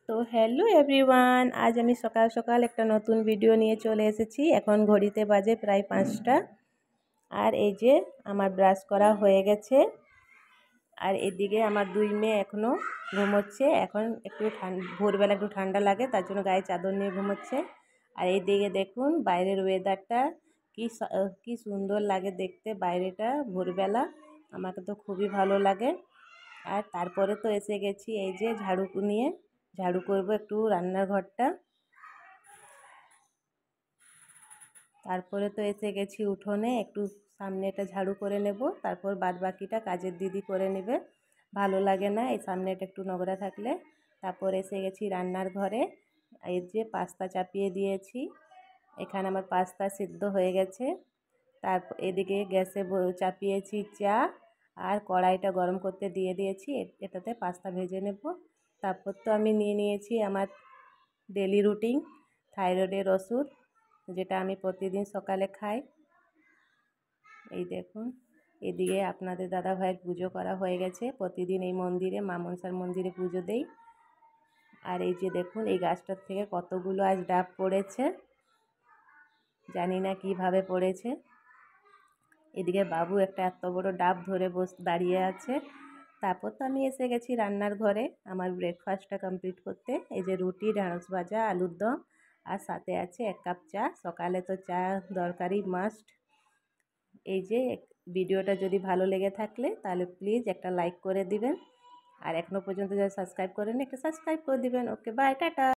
তো hello everyone, আজ আমি সকাল সকাল একটা নতুন ভিডিও নিয়ে চলে এসেছি। এখন ঘড়িতে বাজে প্রায় 5টা। আর এই যে আমার ব্রাশ করা হয়ে গেছে। আর এদিকে আমার দুই মেয়ে এখনও ঘুমোচ্ছে। এখন একটু ভোরবেলা একটু ঠান্ডা লাগে, তার জন্য গায়ে চাদর নিয়ে ঘুমোচ্ছে। আর এইদিকে দেখুন বাইরের ওয়েদারটা কি সুন্দর লাগে দেখতে। বাইরেটা ভোরবেলা আমাকে তো খুবই ভালো লাগে। আর তারপরে তো এসে গেছি এই যে ঝাড়ু করব একটু রান্নার ঘরটা। তারপরে তো এসে গেছি উঠোনে, একটু সামনেটা ঝাড়ু করে নেব, তারপর বাদ বাকিটা কাজের দিদি করে নেবে। ভালো লাগে না এই সামনেটা একটু নোংরা থাকলে। তারপর এসে গেছি রান্নার ঘরে। এই যে পাস্তা চাপিয়ে দিয়েছি, এখানে আমার পাস্তা সিদ্ধ হয়ে গেছে। তারপর এদিকে গ্যাসে চাপিয়েছি চা, আর কড়াইটা গরম করতে দিয়ে দিয়েছি, এটাতে পাস্তা ভেজে নেব। তারপর তো আমি নিয়ে নিয়েছি আমার ডেলি রুটিন থাইরয়েডের ওষুধ, যেটা আমি প্রতিদিন সকালে খাই। এই দেখুন এদিকে আপনাদের দাদা ভাইয়ের পুজো করা হয়ে গেছে। প্রতিদিন এই মন্দিরে, মা মনসার মন্দিরে পুজো দেই। আর এই যে দেখুন এই গাছটার থেকে কতগুলো আজ ডাব পড়েছে, জানি না কিভাবে পড়েছে। এদিকে বাবু একটা এত বড় ডাব ধরে দাঁড়িয়ে আছে। তারপর তো আমি এসে গেছি রান্নার ঘরে আমার ব্রেকফাস্টটা কমপ্লিট করতে। এই যে রুটি, ঢ্যাঁড়স ভাজা, আলুর দম, আর সাথে আছে 1 কাপ চা। সকালে তো চা দরকারি, মাস্ট। এই যে ভিডিওটা যদি ভালো লেগে থাকলে তাহলে প্লিজ একটা লাইক করে দিবেন। আর এখনও পর্যন্ত যারা সাবস্ক্রাইব করেন একটা সাবস্ক্রাইব করে দিবেন। ওকে, বাই, টাটা।